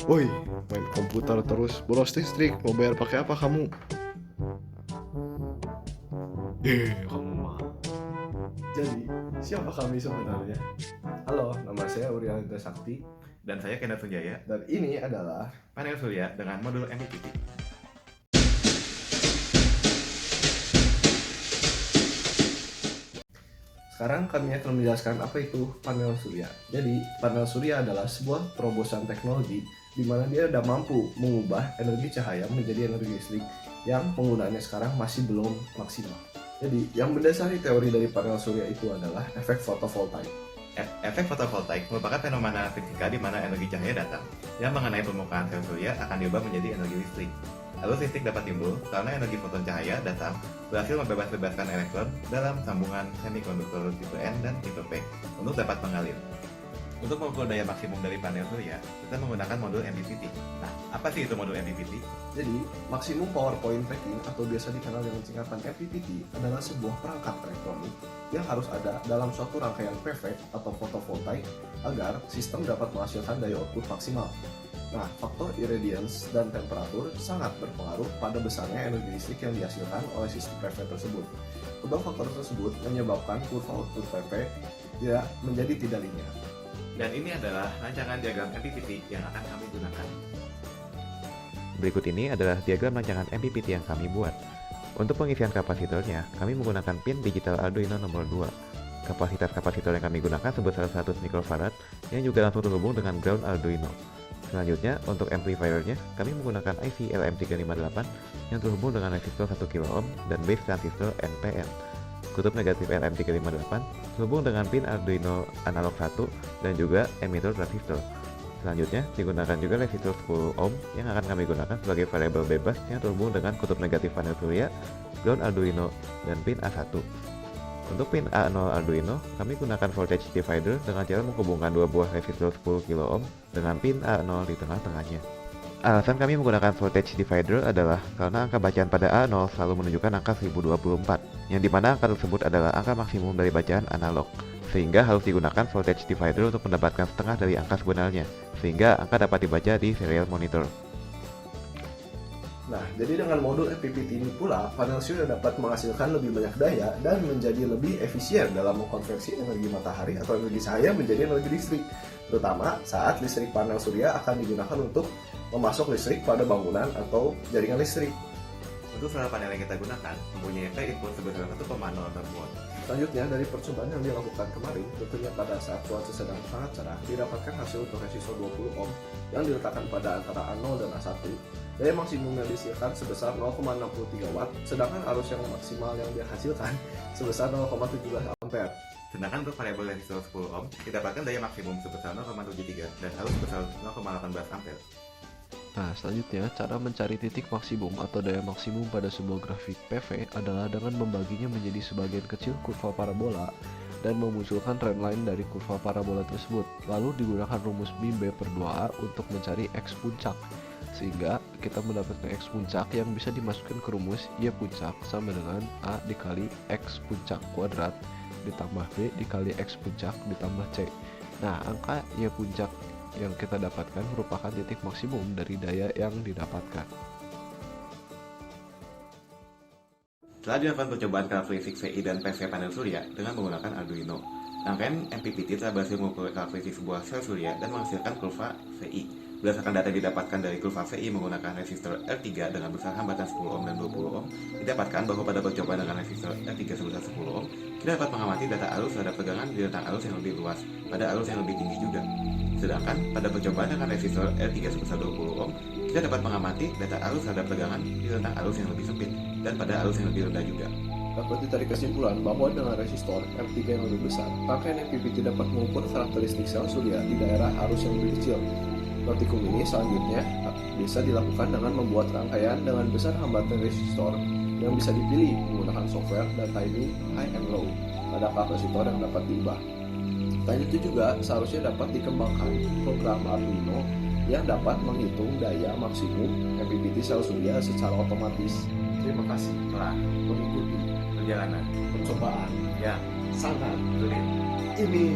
Woi, main komputer terus boros listrik. Mau bayar pakai apa kamu? Kamu mah. Jadi, siapa kami sebenarnya? Halo, nama saya Urianita Sakti. Dan saya Kenneth Sunjaya. Dan ini adalah Panel surya dengan modul MPPT. Sekarang kami akan menjelaskan apa itu panel surya. Jadi, panel surya adalah sebuah terobosan teknologi di mana dia sudah mampu mengubah energi cahaya menjadi energi listrik yang penggunaannya sekarang masih belum maksimal. Jadi, yang mendasari teori dari panel surya itu adalah efek fotovoltaik. Efek fotovoltaik merupakan fenomena fisika di mana energi cahaya datang yang mengenai permukaan sel surya akan diubah menjadi energi listrik. Arus listrik dapat timbul karena energi foton cahaya datang berhasil membebaskan elektron dalam sambungan semikonduktor tipe N dan tipe P untuk dapat mengalir. Untuk mengukur daya maksimum dari panel surya, kita menggunakan modul MPPT. Nah, apa sih itu modul MPPT? Jadi, maksimum power point tracking atau biasa dikenal dengan singkatan MPPT adalah sebuah perangkat elektronik yang harus ada dalam suatu rangkaian PV atau fotovoltaik agar sistem dapat menghasilkan daya output maksimal. Nah, faktor irradiance dan temperatur sangat berpengaruh pada besarnya energi listrik yang dihasilkan oleh sistem PV tersebut. Kedua faktor tersebut menyebabkan kurva output PV menjadi tidak linear. Dan ini adalah rancangan diagram MPPT yang akan kami gunakan. Berikut ini adalah diagram rancangan MPPT yang kami buat. Untuk pengisian kapasitornya, kami menggunakan pin digital Arduino nomor 2. Kapasitas kapasitor yang kami gunakan sebesar 100 mikrofarad yang juga langsung terhubung dengan ground Arduino. Selanjutnya, untuk amplifiernya, kami menggunakan IC LM358 yang terhubung dengan resistor 1 kΩ dan base transistor NPN. Kutub negatif LM358 terhubung dengan pin Arduino analog 1 dan juga emitter transistor. Selanjutnya, digunakan juga resistor 10 ohm yang akan kami gunakan sebagai variabel bebas yang terhubung dengan kutub negatif panel surya, ground Arduino, dan pin A1. Untuk pin A0 Arduino, kami gunakan voltage divider dengan cara menghubungkan dua buah resistor 10 kΩ dengan pin A0 di tengah-tengahnya. Alasan kami menggunakan voltage divider adalah karena angka bacaan pada A0 selalu menunjukkan angka 1024, yang dimana angka tersebut adalah angka maksimum dari bacaan analog, sehingga harus digunakan voltage divider untuk mendapatkan setengah dari angka sebenarnya, sehingga angka dapat dibaca di serial monitor. Nah, jadi dengan modul MPPT ini pula, panel surya dapat menghasilkan lebih banyak daya dan menjadi lebih efisien dalam mengkonversi energi matahari atau energi cahaya menjadi energi listrik, terutama saat listrik panel surya akan digunakan untuk memasok listrik pada bangunan atau jaringan listrik. Untuk solar panel yang kita gunakan mempunyai input sebesar 1,06 watt. Selanjutnya, dari percobaan yang dilakukan kemarin, tentunya pada saat cuaca sedang sangat cerah, didapatkan hasil untuk resistor 20 ohm yang diletakkan pada antara A0 dan A1. Daya maksimum yang dihasilkan sebesar 0,63 watt, sedangkan arus yang maksimal yang dihasilkan sebesar 0,17 ampere. Sedangkan untuk variabel resistor 10 ohm, didapatkan daya maksimum sebesar 0,73 dan arus sebesar 0,18 ampere. Nah, selanjutnya, cara mencari titik maksimum atau daya maksimum pada sebuah grafik PV adalah dengan membaginya menjadi sebagian kecil kurva parabola dan memunculkan trendline dari kurva parabola tersebut. Lalu digunakan rumus B/2A untuk mencari X puncak, sehingga kita mendapatkan X puncak yang bisa dimasukkan ke rumus Y puncak sama dengan A dikali X puncak kuadrat ditambah B dikali X puncak ditambah C. Nah, angka Y puncak yang kita dapatkan merupakan titik maksimum dari daya yang didapatkan. Setelah dilakukan percobaan karakteristik VI dan PV panel surya dengan menggunakan Arduino, rangkaian MPPT telah berhasil mengukur karakteristik sebuah sel surya dan menghasilkan kurva VI. Berdasarkan data yang didapatkan dari kurva VI menggunakan resistor R3 dengan besar hambatan 10 ohm dan 20 ohm, didapatkan bahwa pada percobaan dengan resistor R3 sebesar 10 ohm, kita dapat mengamati data arus terhadap tegangan di rentang arus yang lebih luas pada arus yang lebih tinggi juga. Sedangkan pada percobaan dengan resistor R3 sebesar 20 ohm, kita dapat mengamati data arus terhadap tegangan di rentang arus yang lebih sempit dan pada arus yang lebih rendah juga. Dapat ditarik kesimpulan bahwa dengan resistor R3 yang lebih besar, rangkaian MPPT dapat mengukur karakteristik sel surya di daerah arus yang lebih kecil. Praktikum ini selanjutnya bisa dilakukan dengan membuat rangkaian dengan besar hambatan resistor yang bisa dipilih menggunakan software dan timing high and low pada kapasitor yang dapat diubah. Selain itu juga seharusnya dapat dikembangkan program Arduino yang dapat menghitung daya maksimum MPPT sel surya secara otomatis. Terima kasih telah mengikuti Perjalanan percobaan yang sangat sulit. ini.